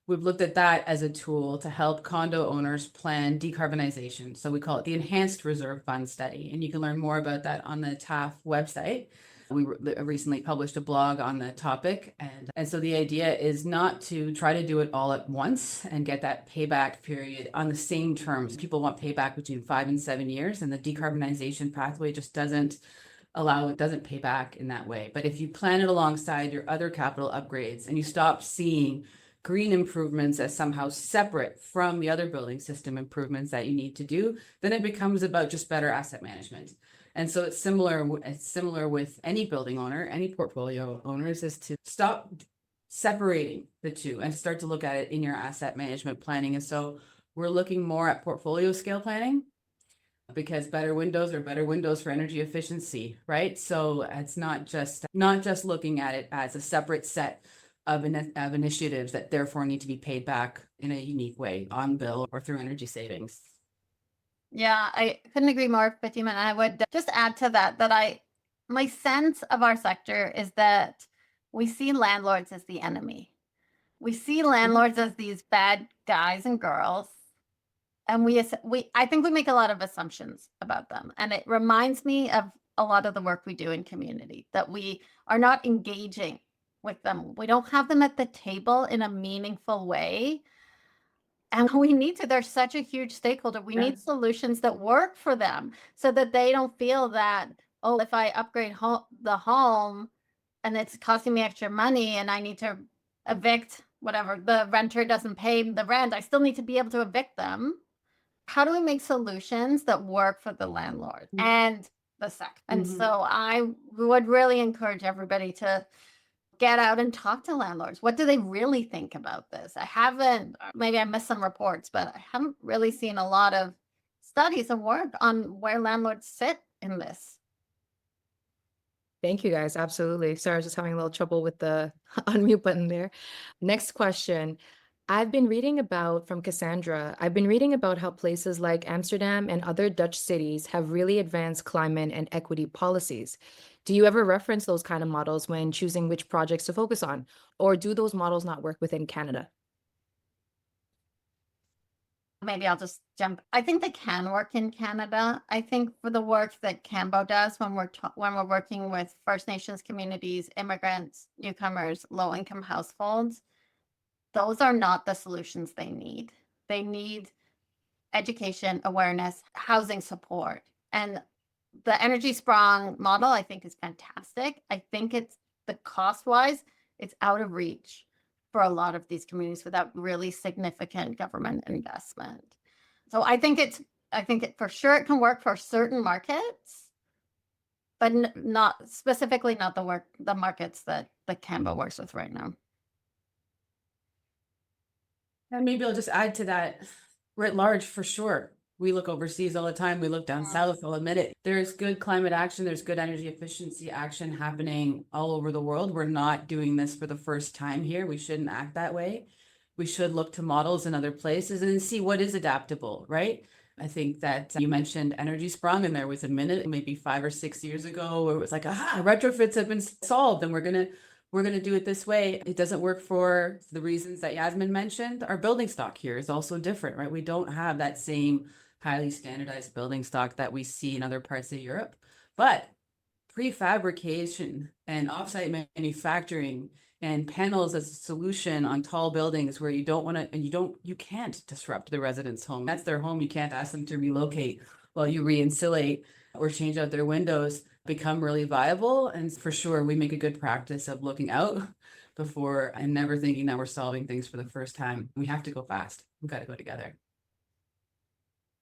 we've looked at that as a tool to help condo owners plan decarbonization. So we call it the Enhanced Reserve Fund Study. And you can learn more about that on the TAF website. We recently published a blog on the topic. And so the idea is not to try to do it all at once and get that payback period on the same terms. People want payback between 5 and 7 years, and the decarbonization pathway just doesn't pay back in that way. But if you plan it alongside your other capital upgrades and you stop seeing green improvements as somehow separate from the other building system improvements that you need to do, then it becomes about just better asset management. And so it's similar with any building owner, any portfolio owners, is to stop separating the two and start to look at it in your asset management planning. And so we're looking more at portfolio scale planning, because better windows are better windows for energy efficiency, right? So it's not just looking at it as a separate set of initiatives that therefore need to be paid back in a unique way on bill or through energy savings. Yeah, I couldn't agree more, Fatima. And I would just add to that my sense of our sector is that we see landlords as the enemy. We see landlords as these bad guys and girls. And I think we make a lot of assumptions about them. And it reminds me of a lot of the work we do in community, that we are not engaging with them. We don't have them at the table in a meaningful way. And we need to, they're such a huge stakeholder. We Yeah. need solutions that work for them so that they don't feel that, oh, if I upgrade the home and it's costing me extra money and I need to evict whatever, the renter doesn't pay the rent, I still need to be able to evict them. How do we make solutions that work for the landlord and the sector? And so I would really encourage everybody to get out and talk to landlords. What do they really think about this? I haven't, maybe I missed some reports, but I haven't really seen a lot of studies and work on where landlords sit in this. Thank you guys. Absolutely. Sorry, I was just having a little trouble with the unmute button there. Next question. I've been reading about, from Cassandra, I've been reading about how places like Amsterdam and other Dutch cities have really advanced climate and equity policies. Do you ever reference those kind of models when choosing which projects to focus on? Or do those models not work within Canada? Maybe I'll just jump. I think they can work in Canada. I think for the work that Kambo does when we're working with First Nations communities, immigrants, newcomers, low-income households, those are not the solutions they need. They need education, awareness, housing support. And the Energy Sprong model, I think, is fantastic. I think it's the cost-wise, it's out of reach for a lot of these communities without really significant government investment. So I think it for sure it can work for certain markets, but not specifically not the markets that Kambo works with right now. And maybe I'll just add to that, writ large, for sure. We look overseas all the time. We look down south, I'll admit it. There's good climate action. There's good energy efficiency action happening all over the world. We're not doing this for the first time here. We shouldn't act that way. We should look to models in other places and see what is adaptable, right? I think that you mentioned Energy Sprung, and there was a minute, maybe 5 or 6 years ago, where it was like, retrofits have been solved and we're gonna do it this way. It doesn't work for the reasons that Yasmin mentioned. Our building stock here is also different, right? We don't have that same highly standardized building stock that we see in other parts of Europe. But prefabrication and offsite manufacturing and panels as a solution on tall buildings where you don't want to, and you can't disrupt the residents' home. That's their home. You can't ask them to relocate while you re-insulate or change out their windows, become really viable. And for sure, we make a good practice of looking out before and never thinking that we're solving things for the first time. We have to go fast. We've got to go together.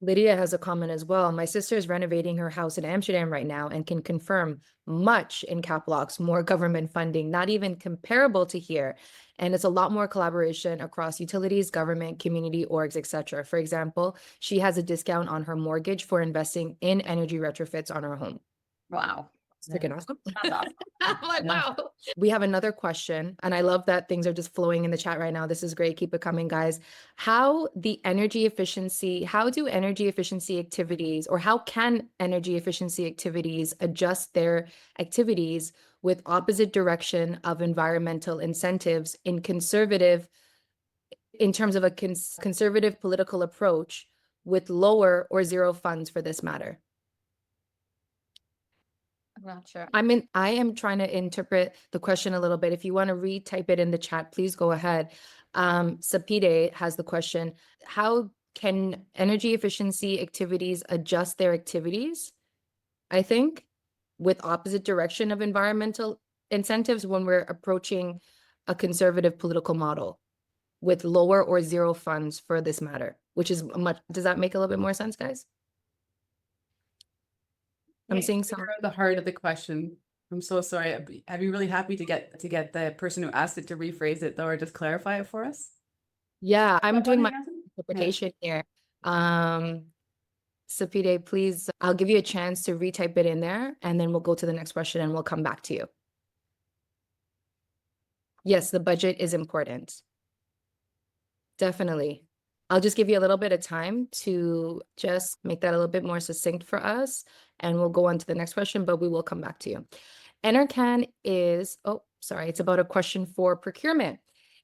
Lydia has a comment as well. My sister is renovating her house in Amsterdam right now and can confirm much in cap locks, more government funding, not even comparable to here. And it's a lot more collaboration across utilities, government, community orgs, etc. For example, she has a discount on her mortgage for investing in energy retrofits on her home. Wow. It's freaking awesome. That's awesome. I'm like, wow. We have another question, and I love that things are just flowing in the chat right now. This is great. Keep it coming, guys. How do energy efficiency activities, or how can energy efficiency activities adjust their activities with opposite direction of environmental incentives in terms of a conservative political approach with lower or zero funds for this matter? I'm not sure. I am trying to interpret the question a little bit. If you want to retype it in the chat, please go ahead. Sapide has the question: how can energy efficiency activities adjust their activities, I think, with opposite direction of environmental incentives when we're approaching a conservative political model with lower or zero funds for this matter, which is much, does that make a little bit more sense, guys? I'm seeing some. The heart of the question. I'm so sorry. I'd be really happy to get the person who asked it to rephrase it, though, or just clarify it for us. Yeah, I'm doing my Yasmin? interpretation here. Sapide, please, I'll give you a chance to retype it in there, and then we'll go to the next question and we'll come back to you. Yes, the budget is important. Definitely. I'll just give you a little bit of time to just make that a little bit more succinct for us, and we'll go on to the next question, but we will come back to you. NRCan is, it's about a question for procurement.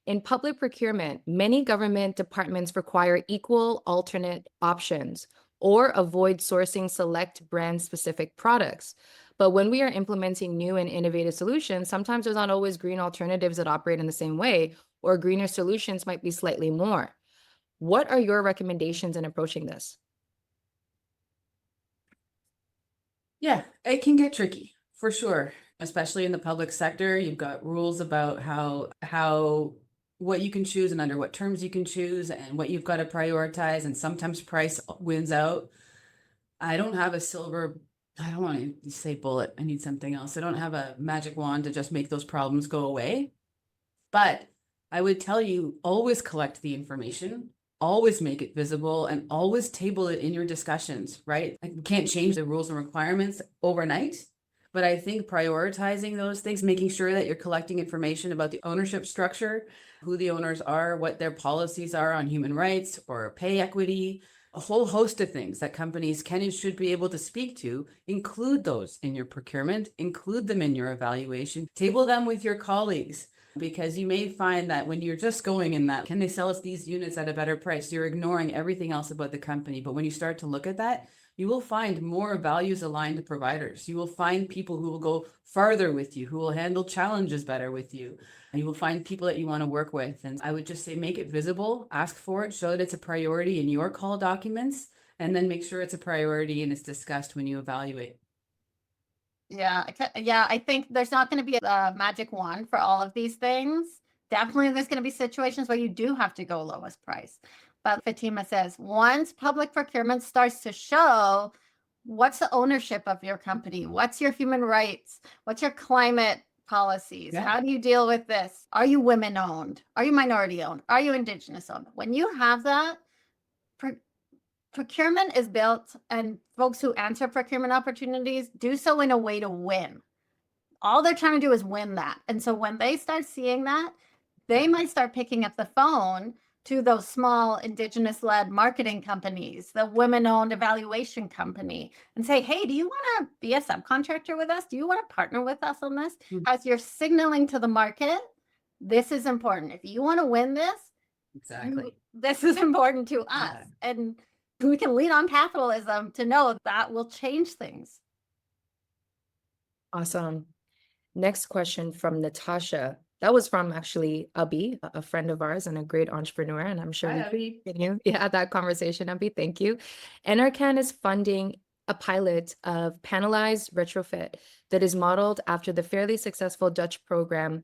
In public procurement, many government departments require equal alternate options or avoid sourcing select brand-specific products. But when we are implementing new and innovative solutions, sometimes there's not always green alternatives that operate in the same way, or greener solutions might be slightly more. What are your recommendations in approaching this? Yeah, it can get tricky for sure, especially in the public sector. You've got rules about how what you can choose and under what terms you can choose and what you've got to prioritize, and sometimes price wins out. I don't have a silver, I don't want to say bullet. I need something else. I don't have a magic wand to just make those problems go away. But I would tell you, always collect the information, always make it visible, and always table it in your discussions, right? Like, we can't change the rules and requirements overnight, but I think prioritizing those things, making sure that you're collecting information about the ownership structure, who the owners are, what their policies are on human rights or pay equity, a whole host of things that companies can and should be able to speak to, include those in your procurement, include them in your evaluation, table them with your colleagues. Because you may find that when you're just going in that, can they sell us these units at a better price? You're ignoring everything else about the company. But when you start to look at that, you will find more values aligned providers. You will find people who will go farther with you, who will handle challenges better with you. And you will find people that you want to work with. And I would just say, make it visible, ask for it, show that it's a priority in your call documents, and then make sure it's a priority and it's discussed when you evaluate. Yeah, I think there's not going to be a magic wand for all of these things. Definitely, there's going to be situations where you do have to go lowest price. But Fatima says, once public procurement starts to show what's the ownership of your company, what's your human rights, what's your climate policies, Yeah. how do you deal with this? Are you women owned? Are you minority owned? Are you indigenous owned? When you have that, procurement is built, and folks who answer procurement opportunities do so in a way to win. All they're trying to do is win that. And so when they start seeing that, they might start picking up the phone to those small indigenous-led marketing companies, the women-owned evaluation company, and say, hey, do you want to be a subcontractor with us? Do you want to partner with us on this? As you're signaling to the market, this is important. If you want to win this, Exactly. this is important to us. Yeah. And we can lean on capitalism to know that will change things. Awesome. Next question from Natasha. That was from actually Abhi, a friend of ours and a great entrepreneur. And I'm sure Hi, we Abby. continue that conversation, Abhi. Thank you. NRCan is funding a pilot of panelized retrofit that is modeled after the fairly successful Dutch program,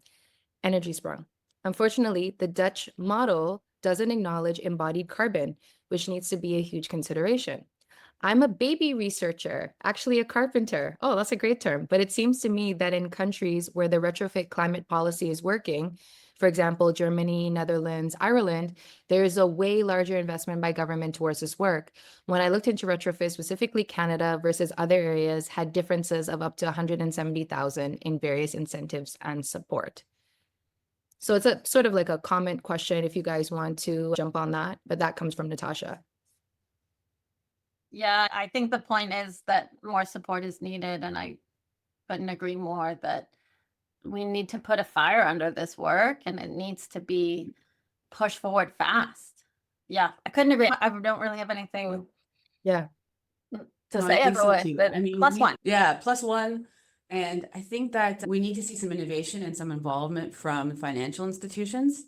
Energy Sprong. Unfortunately, the Dutch model doesn't acknowledge embodied carbon, which needs to be a huge consideration. I'm a baby researcher, actually a carpenter. Oh, that's a great term. But it seems to me that in countries where the retrofit climate policy is working, for example, Germany, Netherlands, Ireland, there is a way larger investment by government towards this work. When I looked into retrofit, specifically Canada versus other areas had differences of up to 170,000 in various incentives and support. So it's a sort of like a comment question if you guys want to jump on that, but that comes from Natasha. Yeah, I think the point is that more support is needed, and I couldn't agree more that we need to put a fire under this work, and it needs to be pushed forward fast. Yeah, I couldn't agree. I don't really have anything Yeah. to No, say I think so otherwise, too. but I mean, plus one. Yeah, plus one. And I think that we need to see some innovation and some involvement from financial institutions.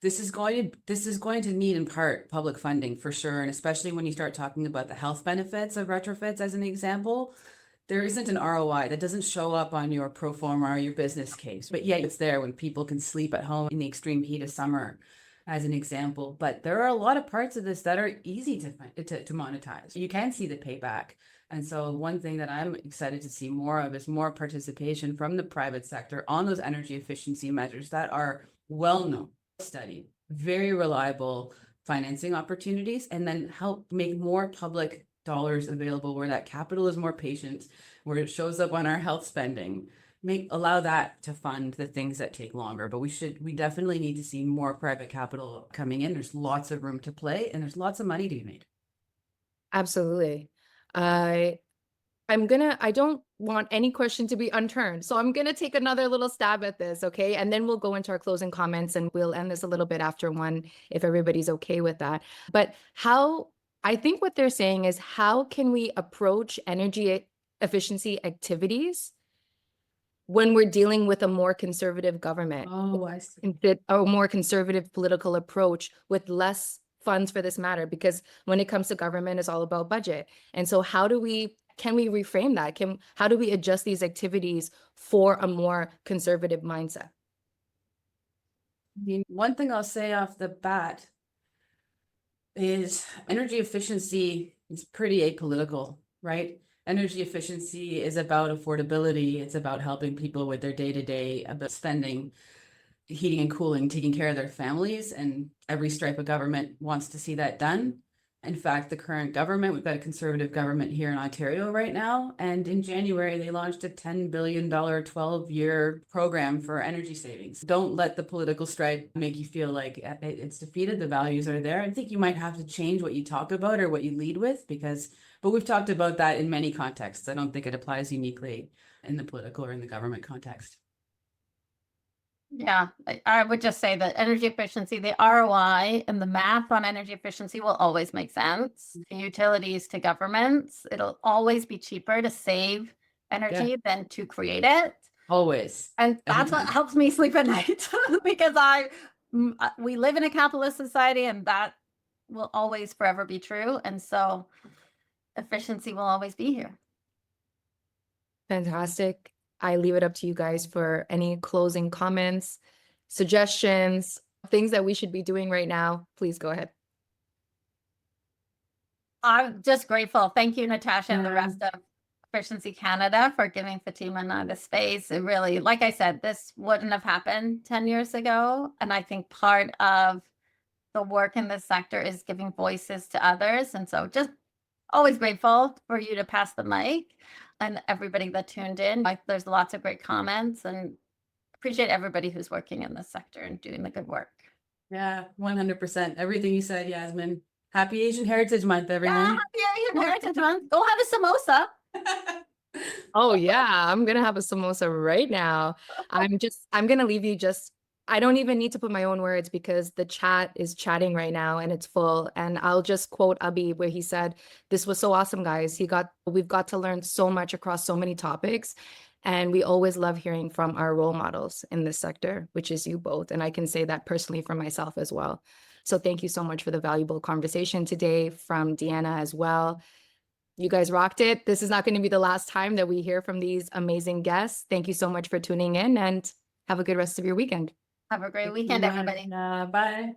This is going to need in part public funding for sure. And especially when you start talking about the health benefits of retrofits as an example, there isn't an ROI that doesn't show up on your pro forma or your business case, but yet it's there when people can sleep at home in the extreme heat of summer, as an example. But there are a lot of parts of this that are easy to monetize. You can see the payback. And so one thing that I'm excited to see more of is more participation from the private sector on those energy efficiency measures that are well known, studied, very reliable financing opportunities, and then help make more public dollars available where that capital is more patient, where it shows up on our health spending. Allow that to fund the things that take longer. But we definitely need to see more private capital coming in. There's lots of room to play, and there's lots of money to be made. Absolutely. I don't want any question to be unturned. So I'm gonna take another little stab at this, okay? And then we'll go into our closing comments and we'll end this a little bit after one, if everybody's okay with that. But I think what they're saying is, how can we approach energy efficiency activities when we're dealing with a more conservative government? Oh, I see. A more conservative political approach with less funds for this matter? Because when it comes to government, it's all about budget. And so can we reframe that? How do we adjust these activities for a more conservative mindset? I mean, one thing I'll say off the bat is energy efficiency is pretty apolitical, right? Energy efficiency is about affordability. It's about helping people with their day-to-day, about spending, heating and cooling, taking care of their families, and every stripe of government wants to see that done. In fact, the current government, we've got a conservative government here in Ontario right now, and in January, they launched a $10 billion 12-year program for energy savings. Don't let the political stripe make you feel like it's defeated. The values are there. I think you might have to change what you talk about or what you lead with, but we've talked about that in many contexts. I don't think it applies uniquely in the political or in the government context. Yeah, I would just say that energy efficiency, the ROI and the math on energy efficiency will always make sense. Utilities to governments, it'll always be cheaper to save energy than to create it. Always. And that's what helps me sleep at night because we live in a capitalist society, and that will always forever be true. And so efficiency will always be here. Fantastic. I leave it up to you guys for any closing comments, suggestions, things that we should be doing right now. Please go ahead. I'm just grateful. Thank you, Natasha, and the rest of Efficiency Canada for giving Fatima and I the space. It really, like I said, this wouldn't have happened 10 years ago. And I think part of the work in this sector is giving voices to others. And so just always grateful for you to pass the mic and everybody that tuned in. There's lots of great comments, and appreciate everybody who's working in this sector and doing the good work. Yeah, 100%. Everything you said, Yasmin. Happy Asian Heritage Month, Yeah, everyone. happy Asian Heritage Month. Go have a samosa. Oh yeah, I'm gonna have a samosa right now. I'm gonna leave you I don't even need to put my own words because the chat is chatting right now and it's full. And I'll just quote Abhi where he said, "This was so awesome, guys. We've got to learn so much across so many topics. And we always love hearing from our role models in this sector, which is you both. And I can say that personally for myself as well. So thank you so much for the valuable conversation today from Deanna as well. You guys rocked it. This is not going to be the last time that we hear from these amazing guests. Thank you so much for tuning in, and have a good rest of your weekend. Have a great weekend, everybody. Bye.